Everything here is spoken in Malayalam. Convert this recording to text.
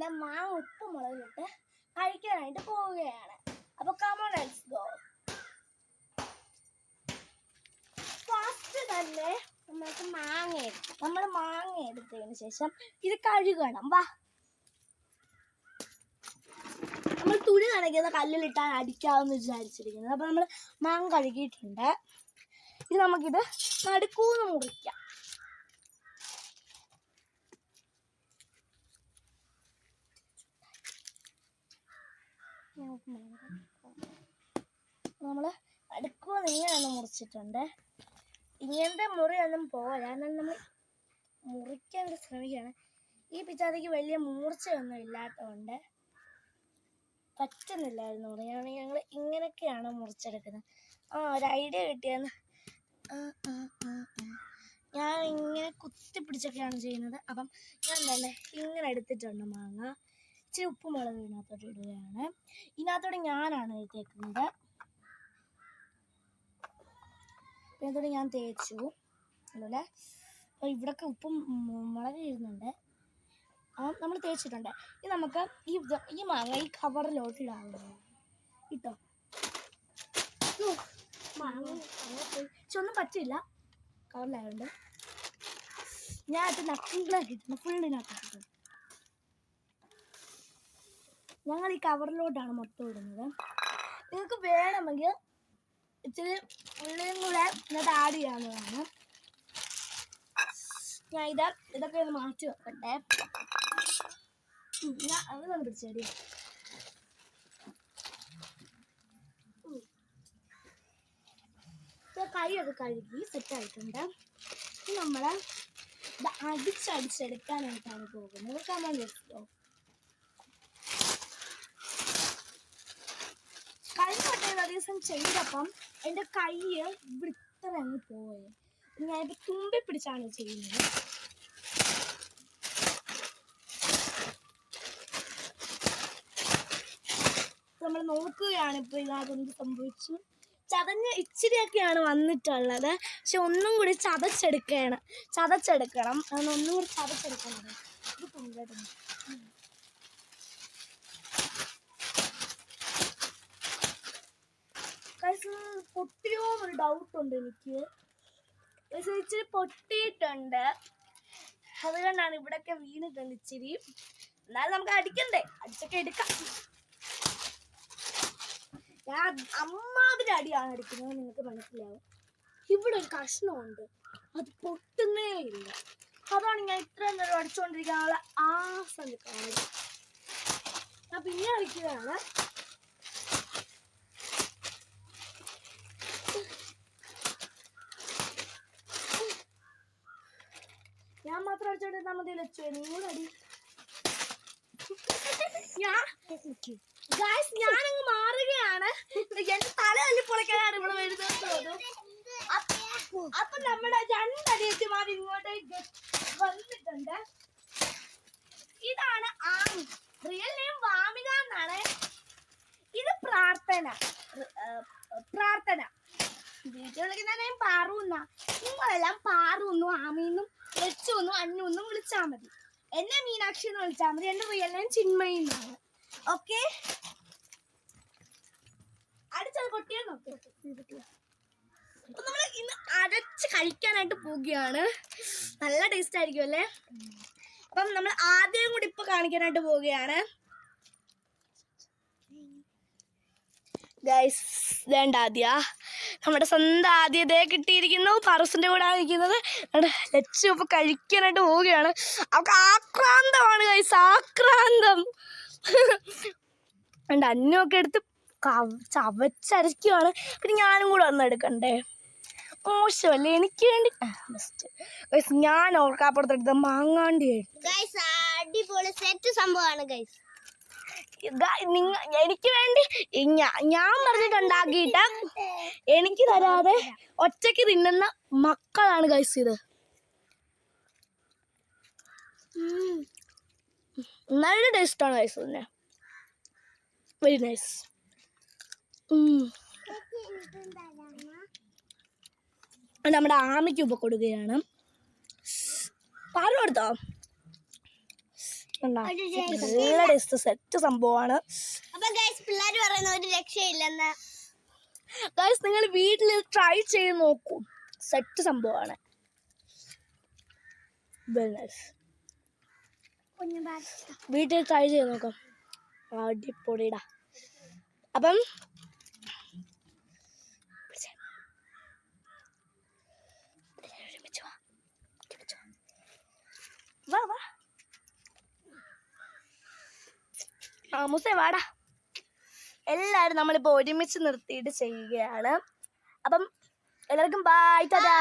നമ്മുടെ മാങ്ങ ഉപ്പ് മുളകിട്ട് കഴിക്കാനായിട്ട് പോവുകയാണ്. അപ്പൊ കമോൺ ലെറ്റ്സ് ഗോ. ഫസ്റ്റ് തന്നെ നമുക്ക് മാങ്ങ എടുത്തതിന് ശേഷം ഇത് കഴുകണം. വാ, നമ്മൾ തുണി നനയ്ക്കുന്ന കല്ലിലിട്ടാണ് അടിക്കാമെന്ന് വിചാരിച്ചിരിക്കുന്നത്. അപ്പൊ നമ്മൾ മാങ്ങ കഴുകിയിട്ടുണ്ട്. ഇത് നമുക്കിത് നടുക്കൂന്ന് മുറിക്കാം. നമ്മൾ നടുക്കൂന്ന് ഇങ്ങനെയാണ് മുറിച്ചിട്ടുണ്ട്. ഇങ്ങനത്തെ മുറിയൊന്നും പോരാ, എന്നാൽ നമ്മൾ മുറിക്കാൻ ശ്രമിക്കുകയാണ്. ഈ പിച്ചാത്തിക്ക് വലിയ മൂർച്ചയൊന്നും ഇല്ലാത്തതുകൊണ്ട് പറ്റുന്നില്ലായിരുന്നു മുറിയാണെങ്കിൽ ഞങ്ങൾ ഇങ്ങനെയൊക്കെയാണ് മുറിച്ചെടുക്കുന്നത്. ഒരു ഐഡിയ കിട്ടിയെന്ന്. ഞാൻ ഇങ്ങനെ കുത്തിപ്പിടിച്ചൊക്കെയാണ് ചെയ്യുന്നത്. അപ്പം ഞാൻ തന്നെ ഇങ്ങനെ എടുത്തിട്ടുണ്ട് മാങ്ങ. ഇച്ചിരി ഉപ്പ് മുളക് ഇതിനകത്തോട്ട് ഇടുകയാണ്. ഇതിനകത്തോടെ ഞാനാണ് തേക്കുന്നത്. ഇതിനകത്തോടെ ഞാൻ തേച്ചു. അതുപോലെ ഇവിടെയൊക്കെ ഉപ്പും മുളക് ഇടുന്നുണ്ട്. നമ്മൾ തേച്ചിട്ടുണ്ട്. ഇത് നമുക്ക് ഈ മാങ്ങ ഈ കവറിലോട്ട് ഇടാവുന്നതാണ്. ഇട്ടോ, മാങ്ങ പക്ഷെ ഒന്നും പറ്റില്ല, കവറിലായതുകൊണ്ട്. ഞാൻ അത് നക്കിളാക്കിയിട്ടുണ്ട്, ഫുള്ളിനകത്തിട്ടുണ്ട്. ഞങ്ങൾ ഈ കവറിലോട്ടാണ് മൊത്തം ഇടുന്നത്. നിങ്ങൾക്ക് വേണമെങ്കിൽ ഇച്ചിരി ഉള്ളിയും കൂടെ ഇതിനകത്ത് ആഡ് ചെയ്യാവുന്നതാണ്. ഞാൻ ഇതൊക്കെ ഒന്ന് മാറ്റി വെക്കട്ടെ. ഞാൻ അതൊന്ന് പിടിച്ചേടി. കൈയൊക്കെ കഴുകി സെറ്റായിട്ടുണ്ട്. നമ്മൾ ഇത് അടിച്ചെടുക്കാനായിട്ടാണ് പോകുന്നത്. Come on let's go. കഴിഞ്ഞ ഒരു ദിവസം ചെയ്തപ്പം എൻ്റെ കൈ ഇവിടെ ഇത്ര അങ്ങ് പോയി. ഞാനിപ്പോൾ തുമ്പി പിടിച്ചാണ് ചെയ്യുന്നത്. നമ്മൾ നോക്കുകയാണ് ഇപ്പോൾ ഇതിനകത്തൊന്ന് സംഭവിച്ചു. ചതഞ്ഞ് ഇച്ചിരിയൊക്കെയാണ് വന്നിട്ടുള്ളത്. പക്ഷെ ഒന്നും കൂടി ചതച്ചെടുക്കണം. ഒന്നും കൂടി ചതച്ചെടുക്കണം. ഇത് തുമ്പെടുന്നു. പൊട്ടിയോ എന്നൊരു ഡൗട്ടുണ്ട് എനിക്ക്. ഇച്ചിരി പൊട്ടിയിട്ടുണ്ട്, അതുകൊണ്ടാണ് ഇവിടെയൊക്കെ വീണിട്ടുണ്ട് ഇച്ചിരി. എന്നാലും നമുക്ക് അടിക്കണ്ടേ, അടിച്ചൊക്കെ എടുക്കാം. ഞാൻ അമ്മാതിരി അടിയാണ് അടിക്കുന്നത്, നിങ്ങൾക്ക് മനസ്സിലാവും. ഇവിടെ ഒരു കഷ്ണമുണ്ട്, അത് പൊട്ടുന്നേ ഇല്ല. അതാണ് ഞാൻ ഇത്രയും നേരം അടിച്ചുകൊണ്ടിരിക്കാനുള്ള ആസം കാണുന്നത്. ഞാൻ പിന്നെ അടിക്കുകയാണ്. ഞാൻ മാത്രം അടിച്ചോണ്ടിരുന്നാൽ മതി. ലച്ചു നിങ്ങളടി. ഞാനങ്ങ് മാറുകയാണ്. എന്റെ തല തല്ലി പൊളിക്കാനാണ് ഇവിടെ വരുന്നത്. അപ്പൊ നമ്മുടെ രണ്ടടിയത്തിമാർ ഇങ്ങോട്ടേക്ക് വന്നിട്ടുണ്ട്. ഇതാണ് ആമി, റിയൽ നെയിം വാമിക എന്നാണ്. ഇത് പ്രാർത്ഥന. വീട്ടിൽ വിളിക്കുന്ന നെയിം പാറു എന്നാ. നിങ്ങളെല്ലാം പാറു എന്നും ആമിന്നും ലച്ചു എന്നും അന്നു എന്നും വിളിച്ചാൽ മതി. എന്നെ മീനാക്ഷി എന്ന് വിളിച്ചാൽ മതി. എന്റെ റിയൽ നെയിം ചിന്മയി എന്നാണ്. ഓക്കെ, അടിച്ചത് പൊട്ടിയാൽ നോക്കി. അപ്പൊ നമ്മൾ ഇന്ന് അരച്ച് കഴിക്കാനായിട്ട് പോവുകയാണ്. നല്ല ടേസ്റ്റ് ആയിരിക്കും അല്ലേ. അപ്പം നമ്മൾ ആദ്യം കൂടി ഇപ്പൊ കാണിക്കാനായിട്ട് പോവുകയാണ്. ഗൈസ്, വേണ്ട ആദ്യ നമ്മുടെ സ്വന്തം ആദ്യതേ കിട്ടിയിരിക്കുന്നു. പറസിന്റെ കൂടെ ഇരിക്കുന്നത് ലച്ചു ഇപ്പൊ കഴിക്കാനായിട്ട് പോവുകയാണ്. അവർക്ക് ആക്രാന്തമാണ് ഗൈസ്, ആക്രാന്തം. എൻ്റെ അന്നൊക്കെ എടുത്ത് ചവച്ചരയ്ക്കുകയാണ്. പിന്നെ ഞാനും കൂടെ വന്നെടുക്കണ്ടേ, മോശമല്ലേ എനിക്ക് വേണ്ടി. ബെസ്റ്റ് ഞാൻ ഓർക്കാപ്പുറത്തെടുത്ത മാങ്ങാണ്ടിയായിരുന്നു. അടിപൊളി സെറ്റ് സംഭവമാണ് ഗൈസ്. എനിക്ക് വേണ്ടി ഞാൻ പറഞ്ഞിട്ടുണ്ടാക്കിയിട്ട് എനിക്ക് തരാതെ ഒറ്റയ്ക്ക് തിന്നുന്ന മക്കളാണ് ഗൈസ് ഇത്. നല്ല ടേസ്റ്റാണ് ഗൈസ്, തന്നെ വെരി നൈസ്. നമ്മുടെ ആമയ്ക്ക് ഉപ്പ കൊടുക്കുകയാണ്. പാല് കൊടുത്തോ? നല്ല ടേസ്റ്റ്, സെറ്റ് സംഭവമാണ്. അപ്പൊ ഗൈസ് പിള്ളേർ പറയുന്ന ഒരു രക്ഷയില്ലെന്ന്. ഗൈസ് നിങ്ങൾ വീട്ടിൽ ട്രൈ ചെയ്ത് നോക്കൂ, സെറ്റ് സംഭവമാണ്. വീട്ടിൽ ട്രൈ ചെയ്ത് നോക്കാം, അടിപൊളിടാ. അപ്പം വാ വാ മുസേ വാടാ. എല്ലാവരും നമ്മളിപ്പോൾ ഒരുമിച്ച് നിർത്തിയിട്ട് ചെയ്യുകയാണ്. അപ്പം എല്ലാവർക്കും ബൈ. ടാറ്റാ.